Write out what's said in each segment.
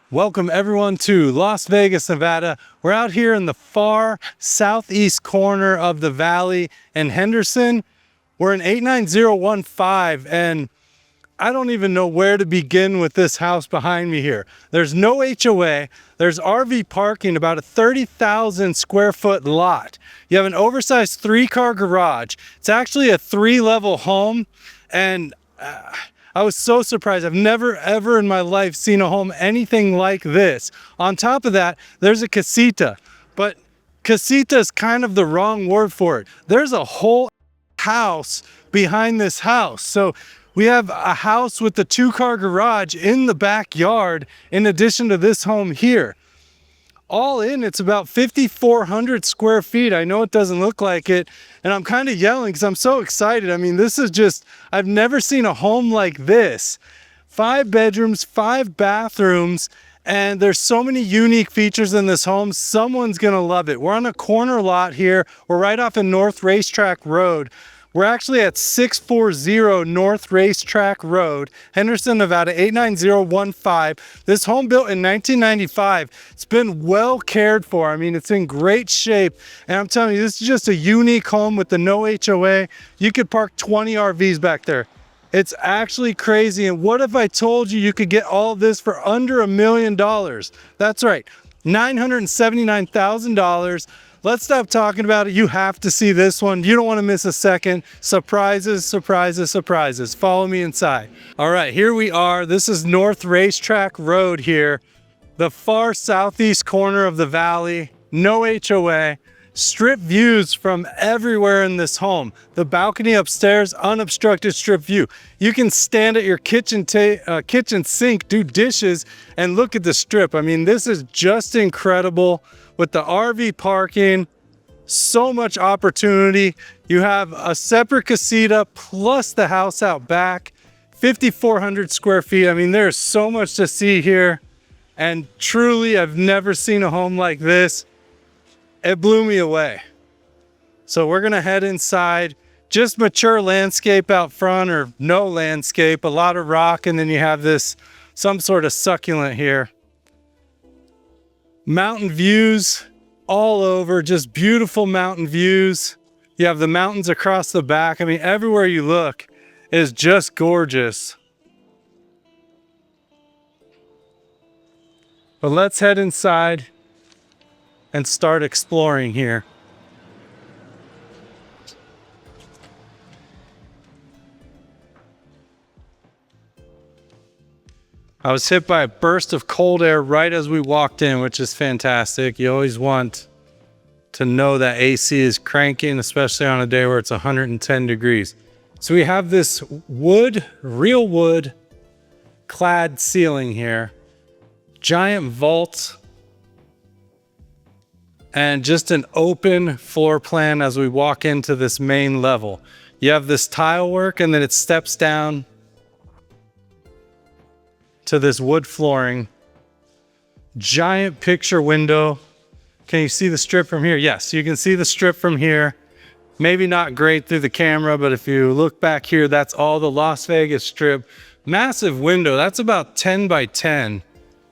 Welcome everyone to Las Vegas, Nevada. We're out here in the far southeast corner of the valley in Henderson. We're in 89015 and I don't even know where to begin with this house behind me here. There's no HOA, there's RV parking, about a 30,000 square foot lot. You have an oversized 3-car garage. It's actually a 3-level home, and I was so surprised. I've never ever in my life seen a home anything like this. On top of that, there's a casita, but casita is kind of the wrong word for it. There's a whole house behind this house. So we have a house with the 2-car garage in the backyard in addition to this home here. All in, it's about 5,400 square feet. I know it doesn't look like it, and I'm kind of yelling because I'm so excited. I mean, this is just, I've never seen a home like this. 5 bedrooms, 5 bathrooms, and there's so many unique features in this home. Someone's gonna love it. We're on a corner lot here. We're right off of North Racetrack Road. We're actually at 640 North Racetrack Road, Henderson, Nevada, 89015. This home built in 1995. It's been well cared for. I mean, it's in great shape. And I'm telling you, this is just a unique home with the no HOA. You could park 20 RVs back there. It's actually crazy. And what if I told you you could get all of this for under $1 million? That's right, $979,000. Let's stop talking about it. You have to see this one. You don't want to miss a second. Surprises, surprises, surprises. Follow me inside. All right, here we are. This is North Racetrack Road here, the far southeast corner of the valley. No HOA. Strip views from everywhere in this home. The balcony upstairs, unobstructed strip view. You can stand at your kitchen sink, do dishes, and look at the strip. I mean, this is just incredible. With the RV parking, so much opportunity. You have a separate casita plus the house out back, 5,400 square feet. I mean, there's so much to see here. And truly, I've never seen a home like this. It blew me away. So we're gonna head inside. Just mature landscape out front, or no landscape, a lot of rock, and then you have this, some sort of succulent here. Mountain views all over, just beautiful mountain views. You have the mountains across the back. I mean, everywhere you look is just gorgeous. But let's head inside and start exploring here. I was hit by a burst of cold air right as we walked in, which is fantastic. You always want to know that AC is cranking, especially on a day where it's 110 degrees. So we have this wood, real wood clad ceiling here, giant vault, and just an open floor plan as we walk into this main level. You have this tile work, and then it steps down to this wood flooring. Giant picture window. Can you see the strip from here? Yes, you can see the strip from here. Maybe not great through the camera, but if you look back here, that's all the Las Vegas Strip. Massive window, that's about 10 by 10.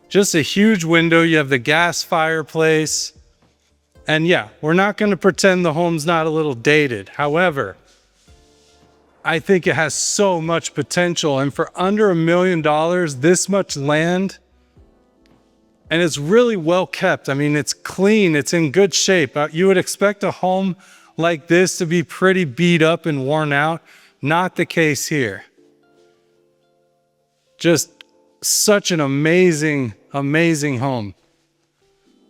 Just a huge window. You have the gas fireplace. And yeah, we're not gonna pretend the home's not a little dated. However, I think it has so much potential, and for under $1 million, this much land, and it's really well kept. I mean, it's clean, it's in good shape. You would expect a home like this to be pretty beat up and worn out. Not the case here. Just such an amazing, amazing home.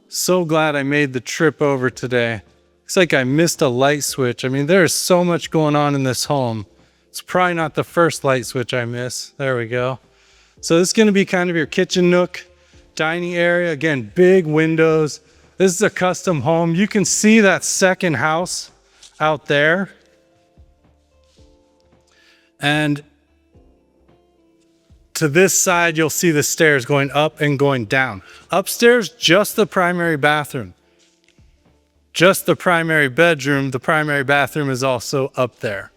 So glad I made the trip over today. Looks like I missed a light switch. I mean, there's so much going on in this home. It's probably not the first light switch I miss. There we go. So this is gonna be kind of your kitchen nook, dining area. Again, big windows. This is a custom home. You can see that second house out there. And to this side, you'll see the stairs going up and going down. Upstairs, just the primary bathroom. Just the primary bedroom. The primary bathroom is also up there.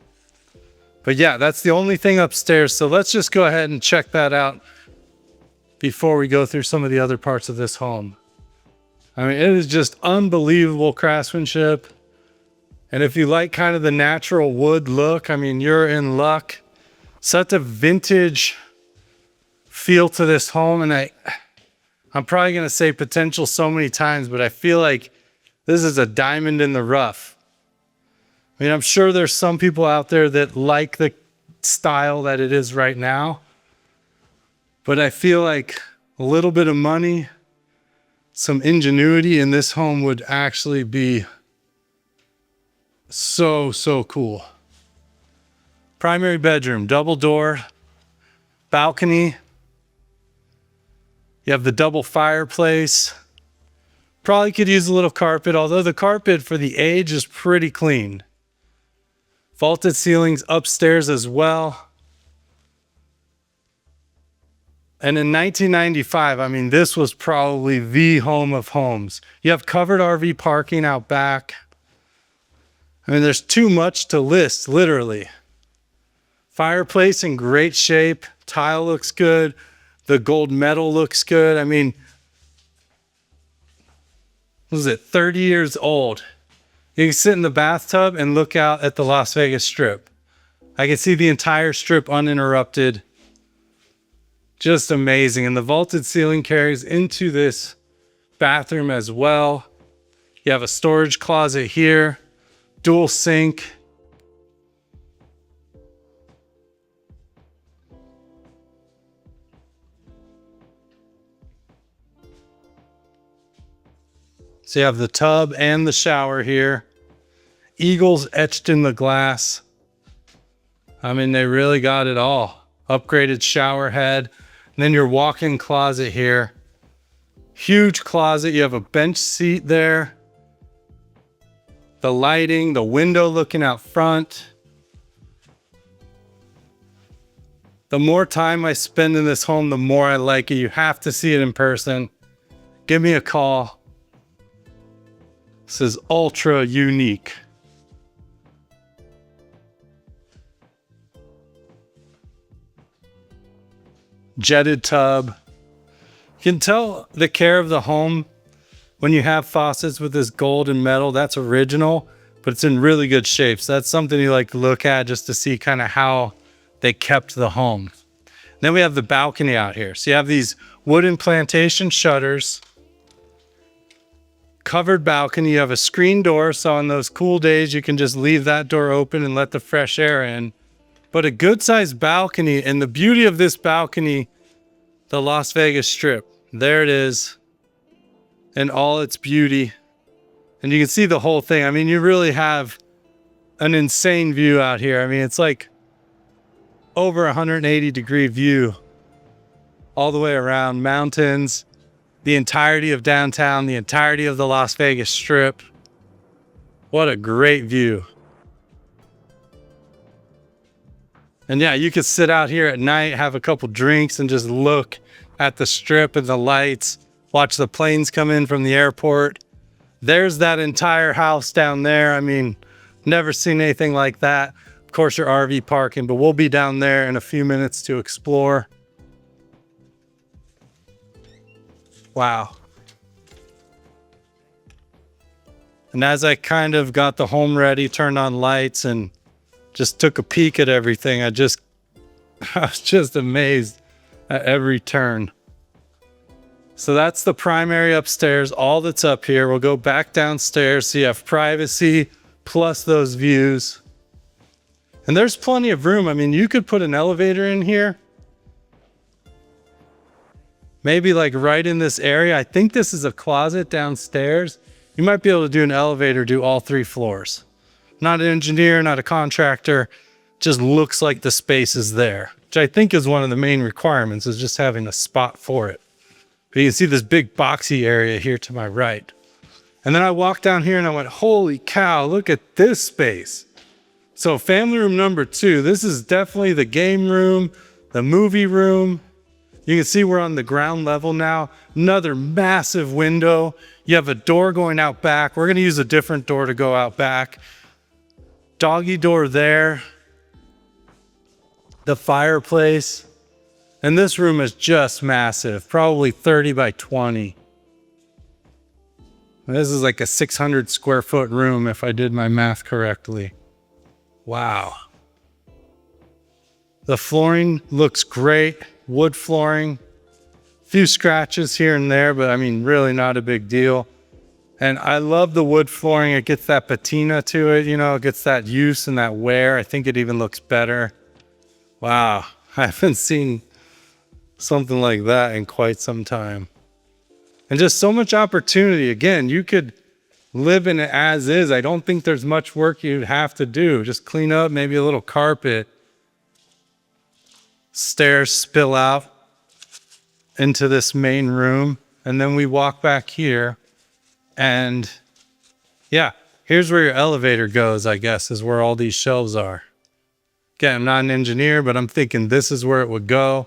But yeah, that's the only thing upstairs. So let's just go ahead and check that out. before we go through some of the other parts of this home. I mean, it is just unbelievable craftsmanship. And if you like kind of the natural wood look, I mean, you're in luck. Such a vintage feel to this home. And I'm probably going to say potential so many times, but I feel like this is a diamond in the rough. I mean, I'm sure there's some people out there that like the style that it is right now, but I feel like a little bit of money, some ingenuity in this home would actually be so cool. Primary bedroom, double door, balcony. You have the double fireplace. Probably could use a little carpet, although the carpet for the age is pretty clean. Vaulted ceilings upstairs as well. And in 1995, I mean, this was probably the home of homes. You have covered RV parking out back. I mean, there's too much to list, literally. Fireplace in great shape. Tile looks good. The gold metal looks good. I mean, what is it, 30 years old? You can sit in the bathtub and look out at the Las Vegas Strip. I can see the entire Strip uninterrupted. Just amazing. And the vaulted ceiling carries into this bathroom as well. You have a storage closet here, dual sink. So you have the tub and the shower here. Eagles etched in the glass. I mean, they really got it all. Upgraded shower head. And then your walk-in closet here. Huge closet. You have a bench seat there. The lighting, the window looking out front. The more time I spend in this home, the more I like it. You have to see it in person. Give me a call. This is ultra unique. Jetted tub. You can tell the care of the home when you have faucets with this gold and metal. That's original, but it's in really good shape. So that's something you like to look at just to see kind of how they kept the home. Then we have the balcony out here. So you have these wooden plantation shutters. Covered balcony. You have a screen door, so on those cool days you can just leave that door open and let the fresh air in. But a good sized balcony, and the beauty of this balcony, the Las Vegas Strip. There it is in all its beauty. And you can see the whole thing. I mean, you really have an insane view out here. I mean, it's like over 180-degree view all the way around. Mountains, the entirety of downtown, the entirety of the Las Vegas Strip. What a great view. And yeah, you could sit out here at night, have a couple drinks, and just look at the Strip and the lights, watch the planes come in from the airport. There's that entire house down there. I mean, never seen anything like that. Of course, your RV parking, but we'll be down there in a few minutes to explore. Wow. And as I kind of got the home ready, turned on lights and just took a peek at everything, I was just amazed at every turn. So that's the primary upstairs, all that's up here. We'll go back downstairs so you have privacy plus those views. And there's plenty of room. I mean, you could put an elevator in here. Maybe like right in this area. I think this is a closet downstairs. You might be able to do an elevator, do all 3 floors. Not an engineer, not a contractor. Just looks like the space is there, which I think is one of the main requirements, is just having a spot for it. But you can see this big boxy area here to my right. And then I walked down here and I went, holy cow, look at this space. So family room number 2, this is definitely the game room, the movie room. You can see we're on the ground level now. Another massive window. You have a door going out back. We're gonna use a different door to go out back. Doggy door there. The fireplace. And this room is just massive, probably 30 by 20. This is like a 600 square foot room if I did my math correctly. Wow. The flooring looks great, wood flooring. Few scratches here and there, but I mean, really not a big deal. And I love the wood flooring. It gets that patina to it, you know, it gets that use and that wear. I think it even looks better. Wow, I haven't seen something like that in quite some time. And just so much opportunity. Again, you could live in it as is. I don't think there's much work you'd have to do. Just clean up, maybe a little carpet. Stairs spill out into this main room. And then we walk back here. And yeah, here's where your elevator goes, I guess, is where all these shelves are. Again, I'm not an engineer, but I'm thinking this is where it would go.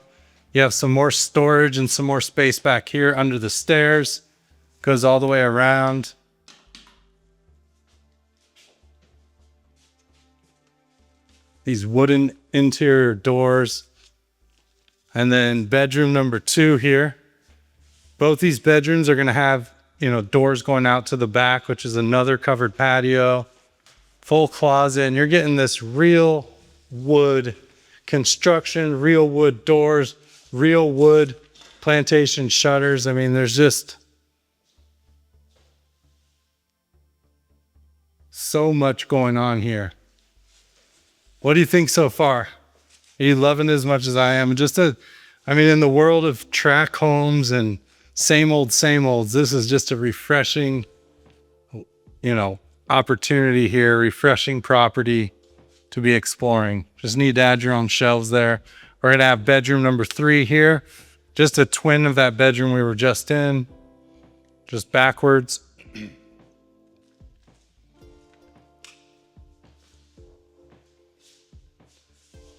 You have some more storage and some more space back here under the stairs. Goes all the way around. These wooden interior doors. And then bedroom number 2 here. Both these bedrooms are going to have, you know, doors going out to the back, which is another covered patio. Full closet. And you're getting this real wood construction, real wood doors, real wood plantation shutters. I mean, there's just so much going on here. What do you think so far? Are you loving it as much as I am? I mean, in the world of track homes and same olds, this is just a refreshing, you know, opportunity here, refreshing property to be exploring. Just need to add your own shelves there. We're going to have bedroom number 3 here. Just a twin of that bedroom we were just in. Just backwards.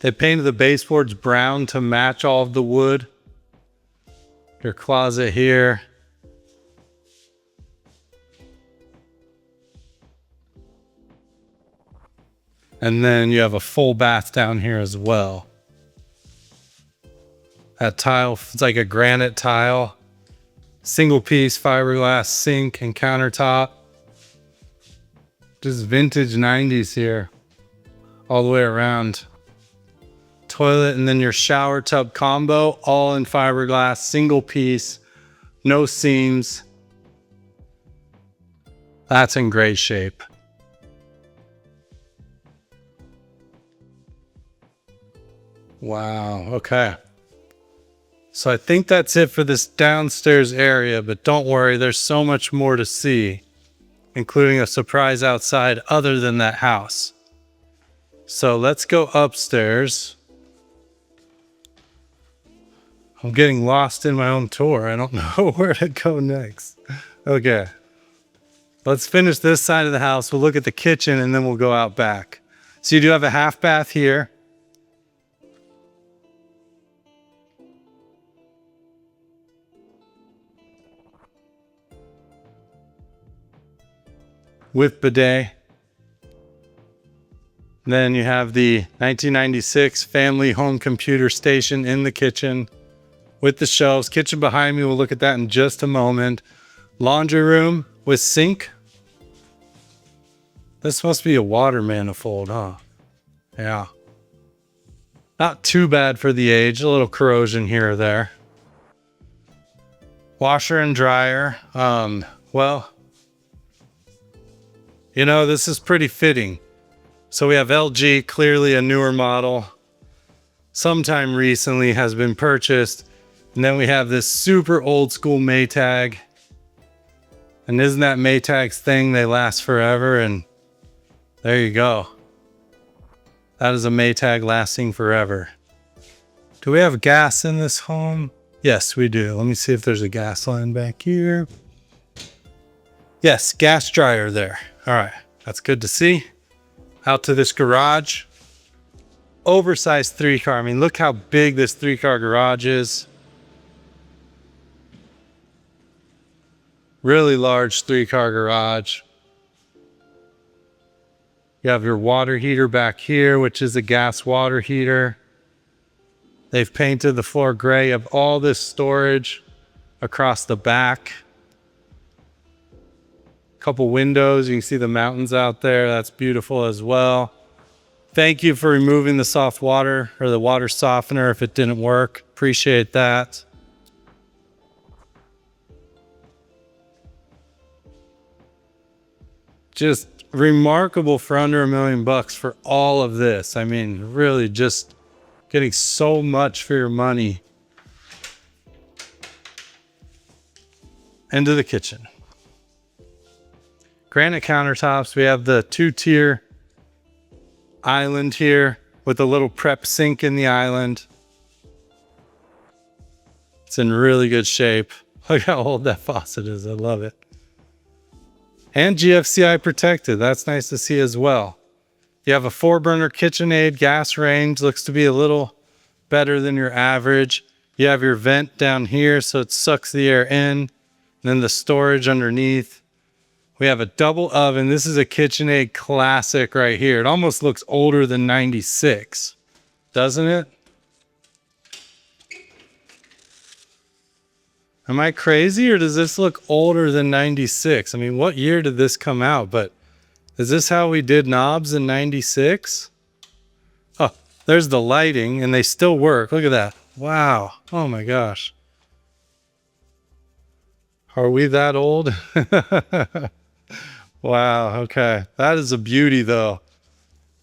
They painted the baseboards brown to match all of the wood. Your closet here. And then you have a full bath down here as well. That tile, it's like a granite tile. Single piece fiberglass sink and countertop. Just vintage 90s here. All the way around. Toilet and then your shower tub combo, all in fiberglass, single piece, no seams. That's in great shape. Wow, okay. So I think that's it for this downstairs area, but don't worry, there's so much more to see, including a surprise outside other than that house. So let's go upstairs. I'm getting lost in my own tour. I don't know where to go next. Okay. Let's finish this side of the house. We'll look at the kitchen and then we'll go out back. So you do have a half bath here. With bidet. Then you have the 1996 family home computer station in the kitchen with the shelves. Kitchen behind me, we'll look at that in just a moment. Laundry room with sink. This must be a water manifold, huh? Yeah. Not too bad for the age, a little corrosion here or there. Washer and dryer. Well, you know, this is pretty fitting. So we have LG, clearly a newer model. Sometime recently has been purchased. And then we have this super old school Maytag. And isn't that Maytag's thing? They last forever. And there you go. That is a Maytag lasting forever. Do we have gas in this home? Yes, we do. Let me see if there's a gas line back here. Yes, gas dryer there. All right, that's good to see. Out to this garage. Oversized 3-car. I mean, look how big this 3-car garage is. Really large 3-car garage. You have your water heater back here, which is a gas water heater. They've painted the floor gray. You have all this storage across the back. Couple windows, you can see the mountains out there. That's beautiful as well. Thank you for removing the soft water or the water softener if it didn't work. Appreciate that. Just remarkable for under $1 million for all of this. I mean, really just getting so much for your money. Into the kitchen. Granite countertops. We have the 2-tier island here with a little prep sink in the island. It's in really good shape. Look how old that faucet is. I love it. And GFCI protected. That's nice to see as well. You have a 4-burner KitchenAid gas range. Looks to be a little better than your average. You have your vent down here so it sucks the air in. And then the storage underneath. We have a double oven. This is a KitchenAid classic right here. It almost looks older than 96, doesn't it? Am I crazy, or does this look older than 96? I mean, what year did this come out? But is this how we did knobs in 96? Oh, there's the lighting, and they still work. Look at that. Wow. Oh my gosh. Are we that old? Wow, okay. That is a beauty though.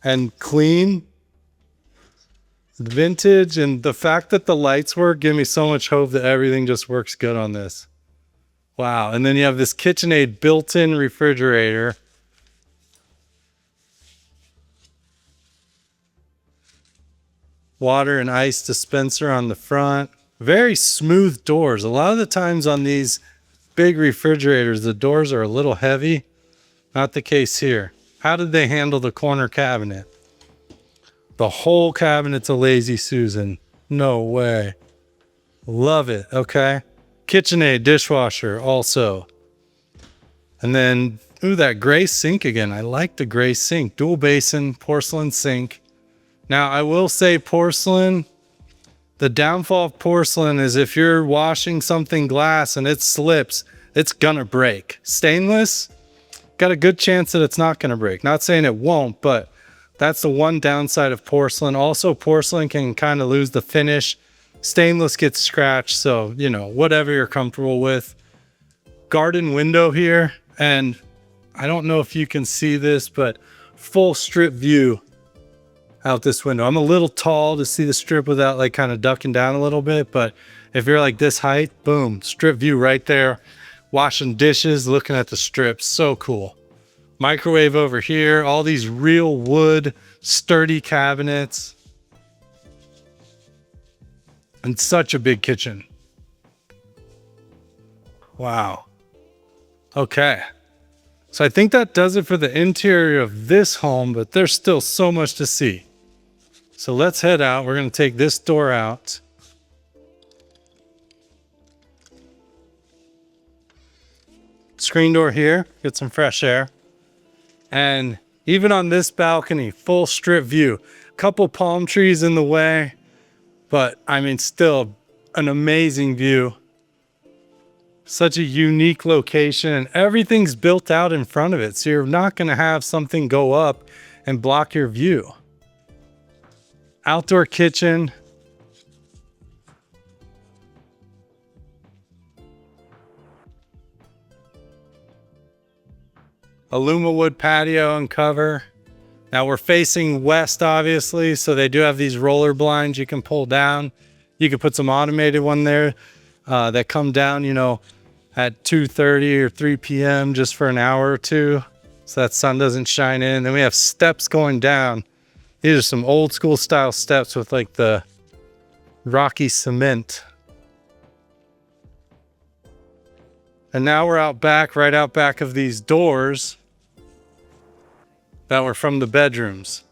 And clean. Vintage, and the fact that the lights work give me so much hope that everything just works good on this. Wow, and then you have this KitchenAid built-in refrigerator. Water and ice dispenser on the front. Very smooth doors. A lot of the times on these big refrigerators, the doors are a little heavy. Not the case here. How did they handle the corner cabinet? The whole cabinet's a Lazy Susan. No way. Love it. Okay. KitchenAid dishwasher also. And then, ooh, that gray sink again. I like the gray sink. Dual basin porcelain sink. Now, I will say porcelain, the downfall of porcelain is if you're washing something glass and it slips, it's gonna break. Stainless, got a good chance that it's not gonna break. Not saying it won't, but that's the one downside of porcelain. Also, porcelain can kind of lose the finish. Stainless gets scratched, so, you know, whatever you're comfortable with. Garden window here, and I don't know if you can see this, but full strip view out this window. I'm a little tall to see the strip without like kind of ducking down a little bit, but if you're like this height, boom, strip view right there. Washing dishes, looking at the strips, so cool. Microwave over here, all these real wood, sturdy cabinets. And such a big kitchen. Wow. Okay. So I think that does it for the interior of this home, but there's still so much to see. So let's head out. We're going to take this door out. Screen door here, get some fresh air. And even on this balcony, full strip view. Couple palm trees in the way, but I mean, still an amazing view. Such a unique location, and everything's built out in front of it, so you're not going to have something go up and block your view. Outdoor kitchen. Aluma wood patio and cover. Now we're facing west, obviously, so they do have these roller blinds you can pull down. You could put some automated one there that come down, you know, at 2:30 or 3 p.m. just for an hour or two, so that sun doesn't shine in. Then we have steps going down. These are some old school style steps with like the rocky cement. And now we're out back, right out back of these doors that were from the bedrooms.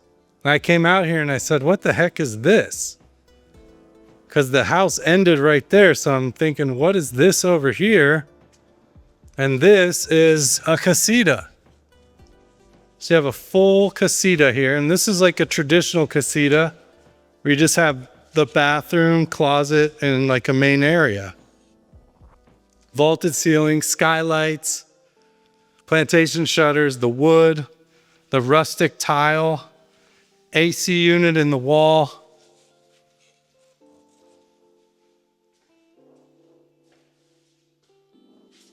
And I came out here and I said, what the heck is this? Because the house ended right there. So I'm thinking, what is this over here? And this is a casita. So you have a full casita here. And this is like a traditional casita where you just have the bathroom, closet, and like a main area. Vaulted ceiling, skylights, plantation shutters, the wood, the rustic tile, AC unit in the wall.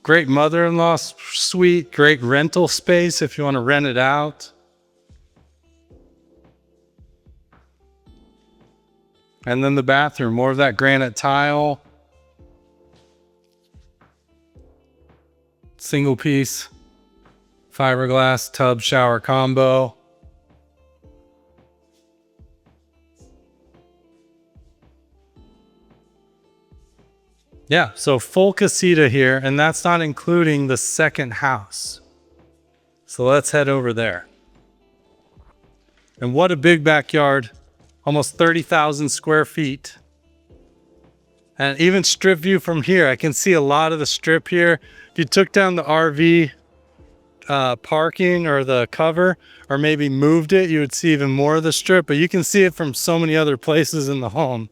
Great mother-in-law suite, great rental space if you want to rent it out. And then the bathroom, more of that granite tile. Single piece, fiberglass tub shower combo. Yeah, so full casita here, and that's not including the second house. So let's head over there. And what a big backyard, almost 30,000 square feet. And even strip view from here, I can see a lot of the strip here. If you took down the RV parking or the cover, or maybe moved it, you would see even more of the strip, but you can see it from so many other places in the home.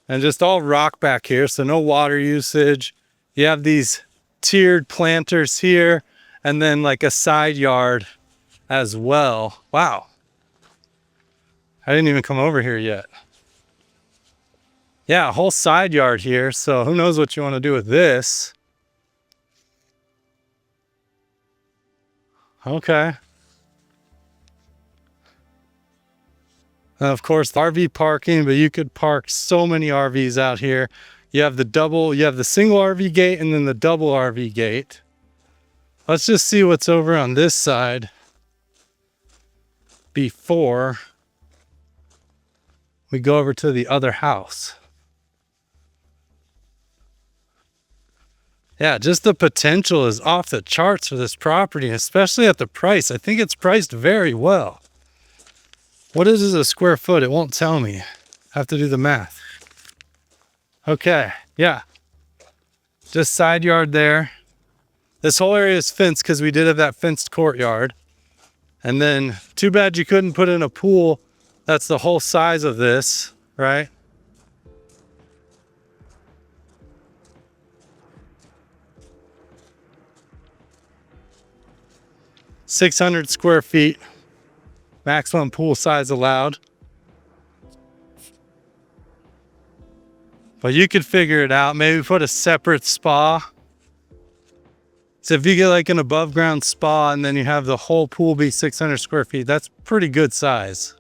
And just all rock back here, so no water usage. You have these tiered planters here, and then like a side yard as well. Wow. I didn't even come over here yet. Yeah, a whole side yard here, so who knows what you want to do with this. Okay. And of course, RV parking, but you could park so many RVs out here. You have the single RV gate and then the double RV gate. Let's just see what's over on this side before we go over to the other house. Yeah, just the potential is off the charts for this property, especially at the price. I think it's priced very well. What is a square foot? It won't tell me. I have to do the math. Okay, yeah. Just side yard there. This whole area is fenced because we did have that fenced courtyard. And then, too bad you couldn't put in a pool. That's the whole size of this, right? .600 square feet. Maximum pool size allowed. But you could figure it out. Maybe put a separate spa. So if you get like an above ground spa and then you have the whole pool be 600 square feet, that's pretty good size.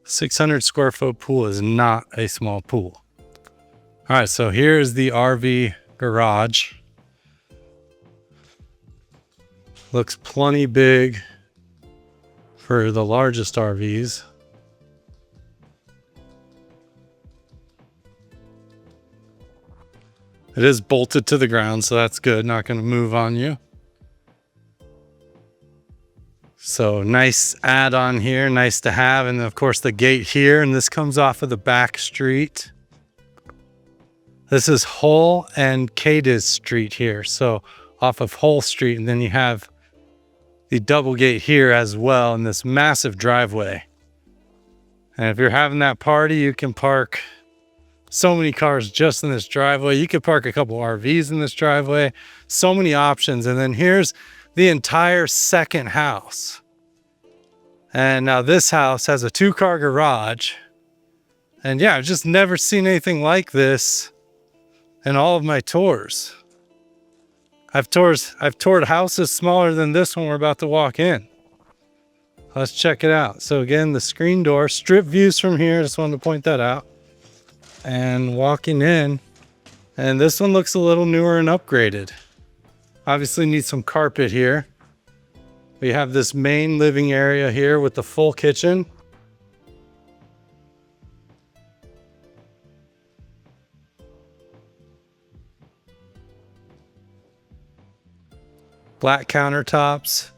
.600 square foot pool is not a small pool. All right, so here's the RV garage. Looks plenty big for the largest RVs. It is bolted to the ground, so that's good. Not going to move on you. So nice add-on here, nice to have. And then of course the gate here, and this comes off of the back street. This is Hull and Cadiz Street here. So off of Hull Street, and then you have the double gate here as well in this massive driveway. And if you're having that party, you can park so many cars just in this driveway. You could park a couple RVs in this driveway. So many options. And then here's the entire second house. And now this house has a 2-car garage. And yeah, I've just never seen anything like this in all of my tours. I've toured houses smaller than this one we're about to walk in. Let's check it out. So again, the screen door, strip views from here. Just wanted to point that out. And walking in, and this one looks a little newer and upgraded. Obviously needs some carpet here. We have this main living area here with the full kitchen. Black countertops,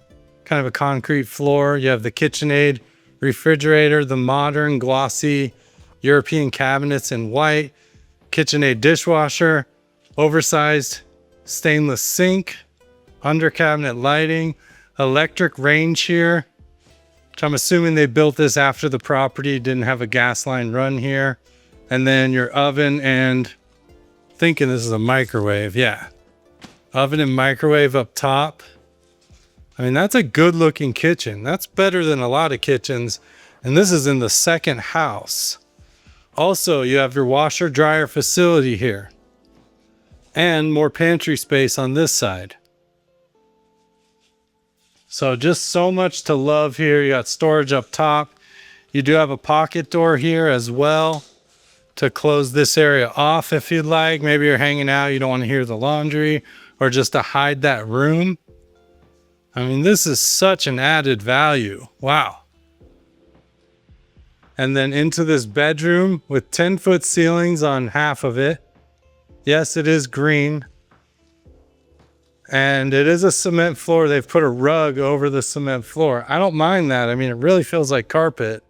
kind of a concrete floor. You have the KitchenAid refrigerator, the modern glossy European cabinets in white, KitchenAid dishwasher, oversized stainless sink, under cabinet lighting, electric range here, which I'm assuming they built this after the property didn't have a gas line run here. And then your oven and thinking this is a microwave. Yeah. Oven and microwave up top. I mean, that's a good looking kitchen. That's better than a lot of kitchens. And this is in the second house. Also, you have your washer dryer facility here and more pantry space on this side. So just so much to love here. You got storage up top. You do have a pocket door here as well to close this area off if you'd like. Maybe you're hanging out, you don't want to hear the laundry, or just to hide that room. I mean, this is such an added value. Wow. And then into this bedroom with 10-foot ceilings on half of it. Yes, it is green. And it is a cement floor. They've put a rug over the cement floor. I don't mind that. I mean, it really feels like carpet.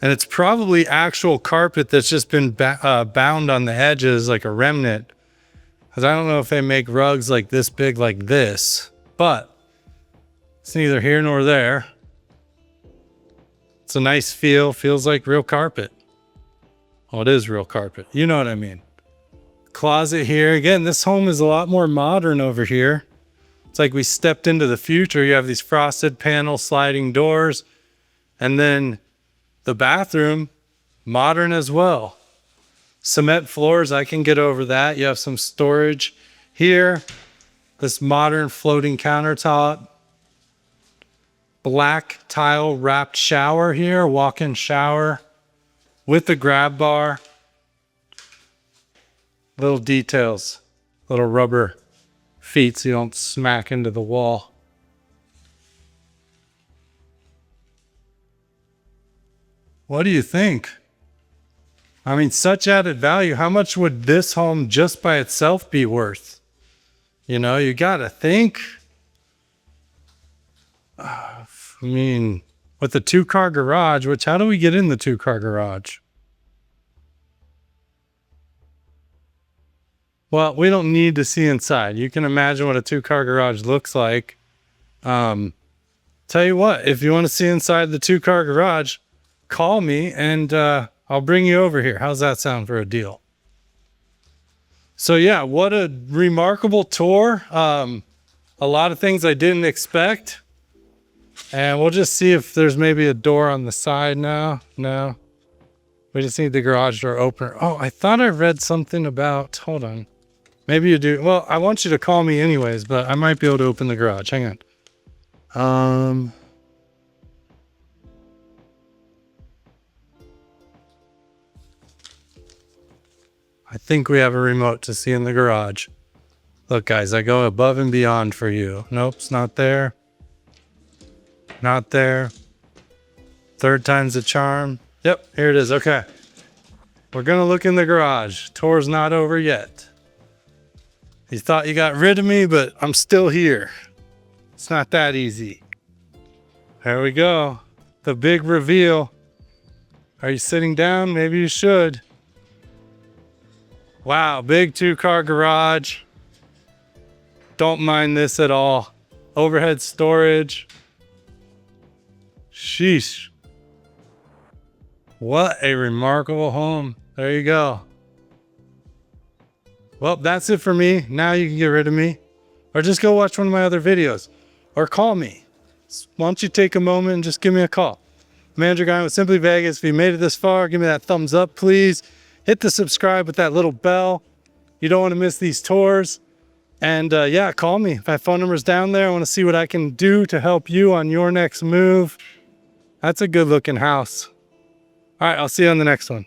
And it's probably actual carpet that's just been bound on the edges like a remnant. Because I don't know if they make rugs like this big like this. But it's neither here nor there. It's a nice feel. Feels like real carpet. Well, it is real carpet. You know what I mean. Closet here. Again, this home is a lot more modern over here. It's like we stepped into the future. You have these frosted panel sliding doors. And then the bathroom, modern as well. Cement floors, I can get over that. You have some storage here. This modern floating countertop. Black tile wrapped shower here, walk-in shower with the grab bar. Little details, little rubber feet so you don't smack into the wall. What do you think? I mean, such added value. How much would this home just by itself be worth? You know, you gotta think. I mean, with the 2-car garage, which how do we get in the 2-car garage? Well, we don't need to see inside. You can imagine what a 2-car garage looks like. Tell you what, if you want to see inside the 2-car garage, call me and I'll bring you over here. How's that sound for a deal? So yeah, what a remarkable tour. A lot of things I didn't expect. And we'll just see if there's maybe a door on the side now. No. We just need the garage door opener. Oh, I thought I read something about, hold on. Maybe you do. Well, I want you to call me anyways, but I might be able to open the garage. Hang on. I think we have a remote to see in the garage. Look, guys, I go above and beyond for you. Nope, it's not there. Not there. Third time's a charm. Yep, here it is. Okay. We're going to look in the garage. Tour's not over yet. You thought you got rid of me, but I'm still here. It's not that easy. There we go. The big reveal. Are you sitting down? Maybe you should. Wow, big 2-car garage. Don't mind this at all. Overhead storage. Sheesh. What a remarkable home. There you go. Well, that's it for me. Now you can get rid of me. Or just go watch one of my other videos. Or call me. Why don't you take a moment and just give me a call. Manager Guiant with Simply Vegas. If you made it this far, give me that thumbs up, please. Hit the subscribe with that little bell. You don't want to miss these tours. And yeah, call me. My phone number's down there. I want to see what I can do to help you on your next move. That's a good looking house. All right, I'll see you on the next one.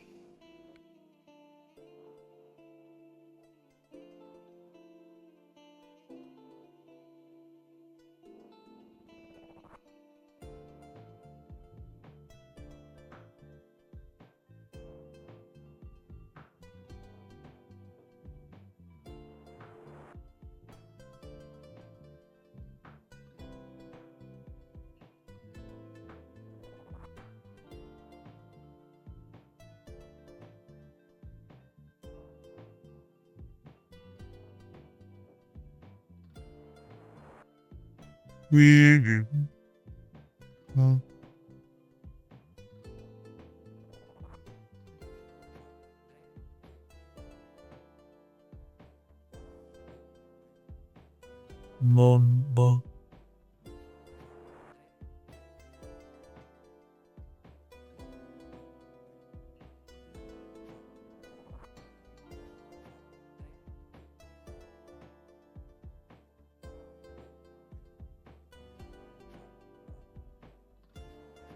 Mon